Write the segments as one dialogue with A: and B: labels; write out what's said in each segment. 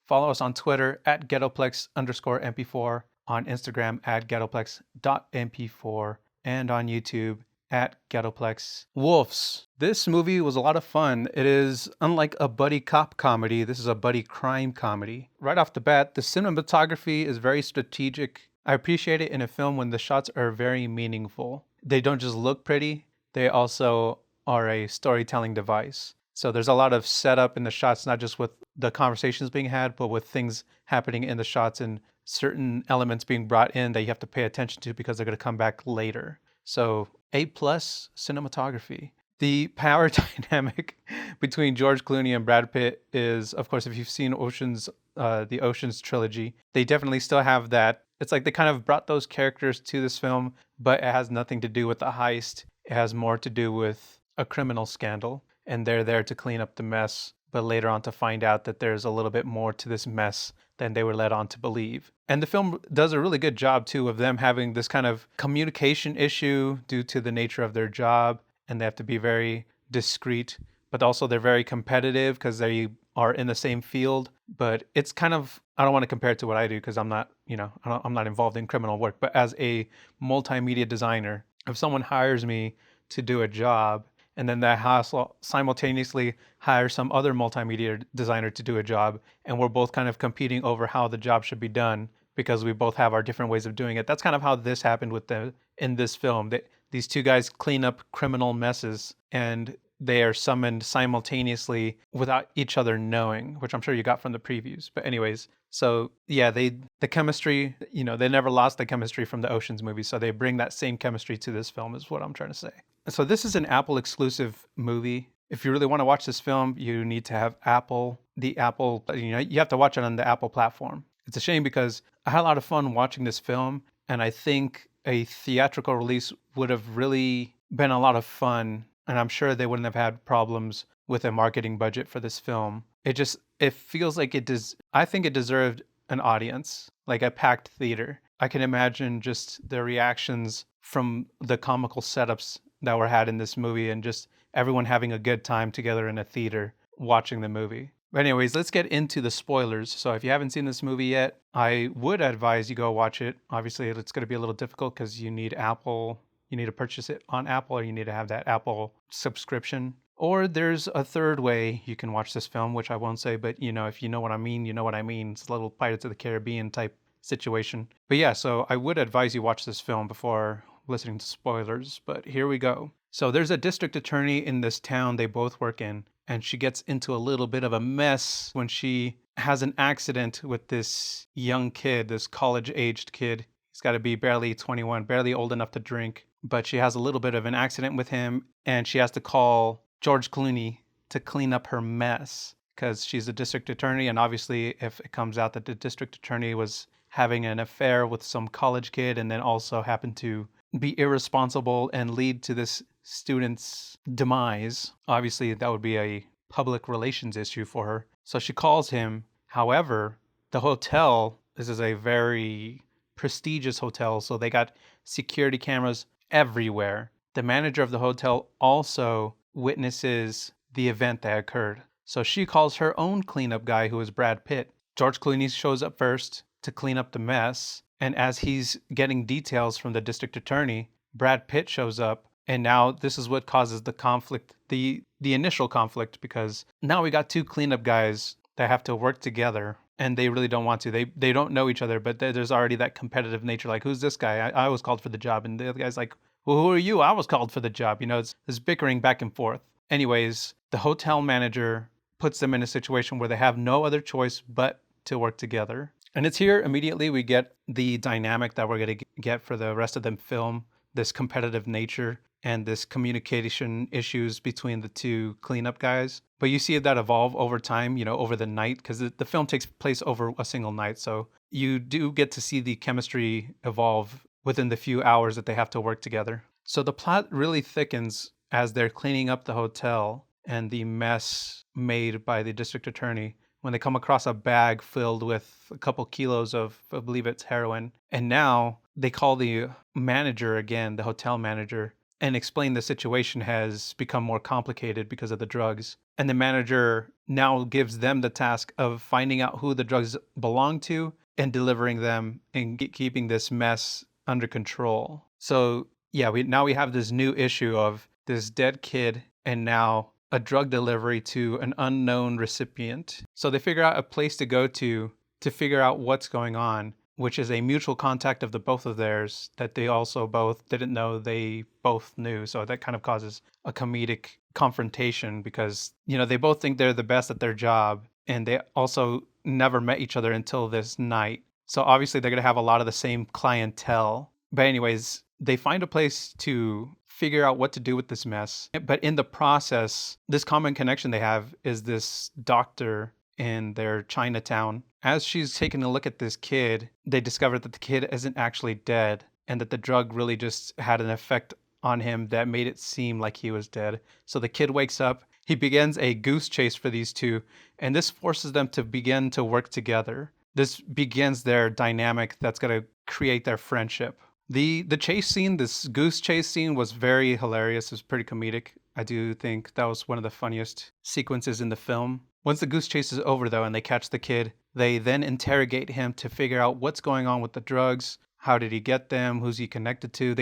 A: Follow us on Twitter at ghettoplex_mp4, on Instagram at ghettoplex.mp4, and on YouTube at Ghettoplex Wolves. This movie was a lot of fun. It is unlike a buddy cop comedy. This is a buddy crime comedy. Right off the bat, the cinematography is very strategic. I appreciate it in a film when the shots are very meaningful. They don't just look pretty, they also are a storytelling device. So there's a lot of setup in the shots, not just with the conversations being had, but with things happening in the shots and certain elements being brought in that you have to pay attention to because they're going to come back later. So A+ cinematography. The power dynamic between George Clooney and Brad Pitt is, of course, if you've seen the Ocean's trilogy, they definitely still have that. It's like they kind of brought those characters to this film, but it has nothing to do with the heist. It has more to do with a criminal scandal, and they're there to clean up the mess, but later on to find out that there's a little bit more to this mess than they were led on to believe. And the film does a really good job, too, of them having this kind of communication issue due to the nature of their job, and they have to be very discreet, but also they're very competitive because they are in the same field. But it's kind of, I don't want to compare it to what I do because I'm not, I'm not involved in criminal work, but as a multimedia designer, if someone hires me to do a job, and then that hustle simultaneously hire some other multimedia designer to do a job, and we're both kind of competing over how the job should be done because we both have our different ways of doing it. That's kind of how this happened in this film. These two guys clean up criminal messes, and they are summoned simultaneously without each other knowing, which I'm sure you got from the previews. But anyways, so yeah, the chemistry, they never lost the chemistry from the Ocean's movie, so they bring that same chemistry to this film is what I'm trying to say. So this is an Apple exclusive movie. If you really want to watch this film, you need to have Apple, you have to watch it on the Apple platform. It's a shame because I had a lot of fun watching this film, and I think a theatrical release would have really been a lot of fun, and I'm sure they wouldn't have had problems with a marketing budget for this film. It feels like I think it deserved an audience, like a packed theater. I can imagine just the reactions from the comical setups that were had in this movie and just everyone having a good time together in a theater watching the movie. But anyways, let's get into the spoilers. So if you haven't seen this movie yet, I would advise you go watch it. Obviously, it's going to be a little difficult because you need to purchase it on Apple, or you need to have that Apple subscription. Or there's a third way you can watch this film, which I won't say, but if you know what I mean, you know what I mean. It's a little Pirates of the Caribbean type situation. But yeah, so I would advise you watch this film before listening to spoilers, but here we go. So there's a district attorney in this town they both work in, and she gets into a little bit of a mess when she has an accident with this young kid, this college-aged kid. He's got to be barely 21, barely old enough to drink, but she has a little bit of an accident with him, and she has to call George Clooney to clean up her mess because she's a district attorney, and obviously if it comes out that the district attorney was having an affair with some college kid and then also happened to be irresponsible and lead to this student's demise, obviously that would be a public relations issue for her. So she calls him. However, the hotel, this is a very prestigious hotel, so they got security cameras everywhere. The manager of the hotel also witnesses the event that occurred. So she calls her own cleanup guy, who is Brad Pitt. George Clooney shows up first to clean up the mess. And as he's getting details from the district attorney, Brad Pitt shows up. And now this is what causes the conflict, the initial conflict, because now we got two cleanup guys that have to work together, and they really don't want to. They don't know each other, but there's already that competitive nature. Like, who's this guy? I was called for the job. And the other guy's like, well, who are you? I was called for the job. It's bickering back and forth. Anyways, the hotel manager puts them in a situation where they have no other choice but to work together. And it's here immediately we get the dynamic that we're going to get for the rest of the film, this competitive nature and this communication issues between the two cleanup guys. But you see that evolve over time, over the night, because the film takes place over a single night. So you do get to see the chemistry evolve within the few hours that they have to work together. So the plot really thickens as they're cleaning up the hotel and the mess made by the district attorney when they come across a bag filled with a couple kilos of, I believe it's heroin. And now they call the manager again, the hotel manager, and explain the situation has become more complicated because of the drugs. And the manager now gives them the task of finding out who the drugs belong to and delivering them and keeping this mess under control. So yeah, we have this new issue of this dead kid and now a drug delivery to an unknown recipient. So they figure out a place to go to figure out what's going on, which is a mutual contact of the both of theirs that they also both didn't know they both knew. So that kind of causes a comedic confrontation because, they both think they're the best at their job and they also never met each other until this night. So obviously they're going to have a lot of the same clientele. But anyways, they find a place to figure out what to do with this mess. But in the process, this common connection they have is this doctor in their Chinatown. As she's taking a look at this kid, they discover that the kid isn't actually dead and that the drug really just had an effect on him that made it seem like he was dead. So the kid wakes up, he begins a goose chase for these two, and this forces them to begin to work together. This begins their dynamic that's going to create their friendship. The chase scene, this goose chase scene, was very hilarious. It was pretty comedic. I do think that was one of the funniest sequences in the film. Once the goose chase is over, though, and they catch the kid, they then interrogate him to figure out what's going on with the drugs, how did he get them, who's he connected to.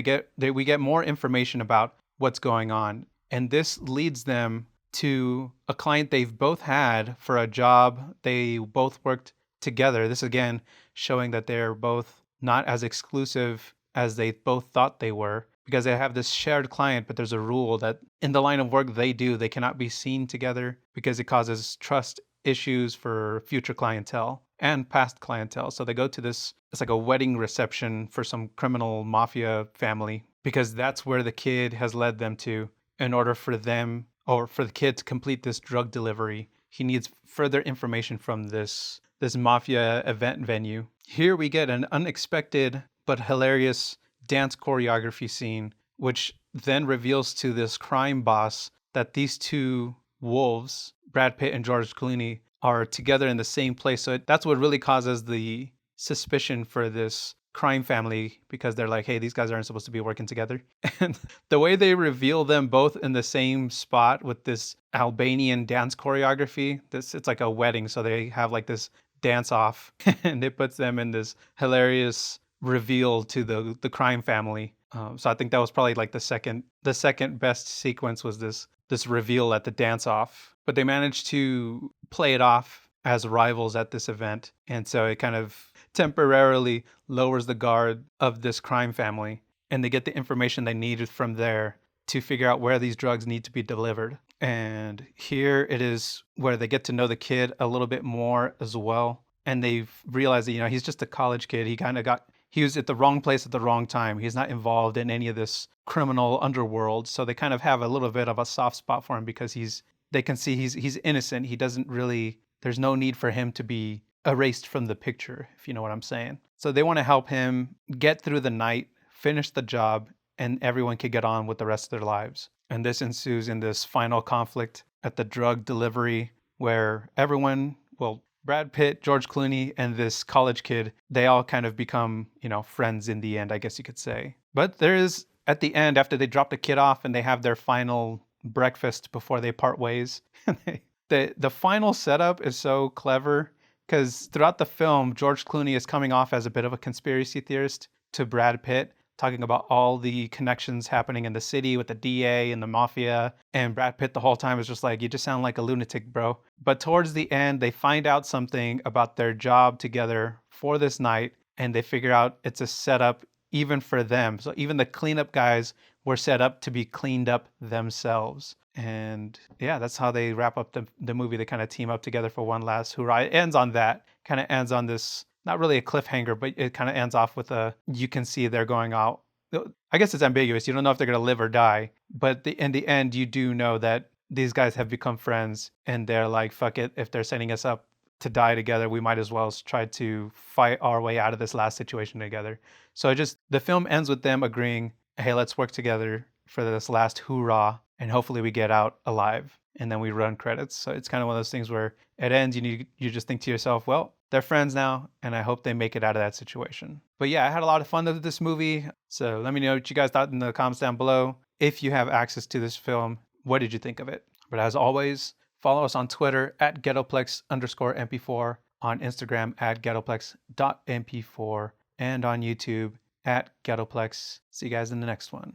A: We get more information about what's going on, and this leads them to a client they've both had for a job. They both worked together. This again showing that they're both not as exclusive as they both thought they were, because they have this shared client, but there's a rule that in the line of work they cannot be seen together because it causes trust issues for future clientele and past clientele. So they go to it's like a wedding reception for some criminal mafia family, because that's where the kid has led them to in order for them, or for the kid to complete this drug delivery. He needs further information from this mafia event venue. Here we get an unexpected but hilarious dance choreography scene, which then reveals to this crime boss that these two wolves, Brad Pitt and George Clooney, are together in the same place. So that's what really causes the suspicion for this crime family, because they're like, hey, these guys aren't supposed to be working together. And the way they reveal them both in the same spot with this Albanian dance choreography, it's like a wedding. So they have like this dance off and it puts them in this hilarious reveal to the crime family. So I think that was probably like the second best sequence was this reveal at the dance off. But they managed to play it off as rivals at this event, and so it kind of temporarily lowers the guard of this crime family, and they get the information they needed from there to figure out where these drugs need to be delivered. And here it is where they get to know the kid a little bit more as well, and they've realized that he's just a college kid. He was at the wrong place at the wrong time. He's not involved in any of this criminal underworld. So they kind of have a little bit of a soft spot for him because they can see he's innocent. He doesn't really, there's no need for him to be erased from the picture, if you know what I'm saying. So they want to help him get through the night, finish the job, and everyone can get on with the rest of their lives. And this ensues in this final conflict at the drug delivery where everyone, Brad Pitt, George Clooney, and this college kid, they all kind of become, friends in the end, I guess you could say. But there is, at the end, after they drop the kid off and they have their final breakfast before they part ways, the final setup is so clever because throughout the film, George Clooney is coming off as a bit of a conspiracy theorist to Brad Pitt, talking about all the connections happening in the city with the DA and the mafia. And Brad Pitt the whole time is just like, you just sound like a lunatic, bro. But towards the end, they find out something about their job together for this night, and they figure out it's a setup even for them. So even the cleanup guys were set up to be cleaned up themselves. And yeah, that's how they wrap up the movie. They kind of team up together for one last hurrah. It ends on that, kind of ends on this, not really a cliffhanger, but it kind of ends off with you can see they're going out. I guess it's ambiguous. You don't know if they're going to live or die. But in the end, you do know that these guys have become friends and they're like, fuck it. If they're setting us up to die together, we might as well try to fight our way out of this last situation together. So the film ends with them agreeing, hey, let's work together for this last hoorah. And hopefully we get out alive. And then we run credits. So it's kind of one of those things where it ends, you just think to yourself, well, they're friends now, and I hope they make it out of that situation. But yeah, I had a lot of fun with this movie. So let me know what you guys thought in the comments down below. if you have access to this film, what did you think of it? But as always, follow us on Twitter at ghettoplex_mp4, on Instagram at ghettoplex.mp4, and on YouTube at ghettoplex. See you guys in the next one.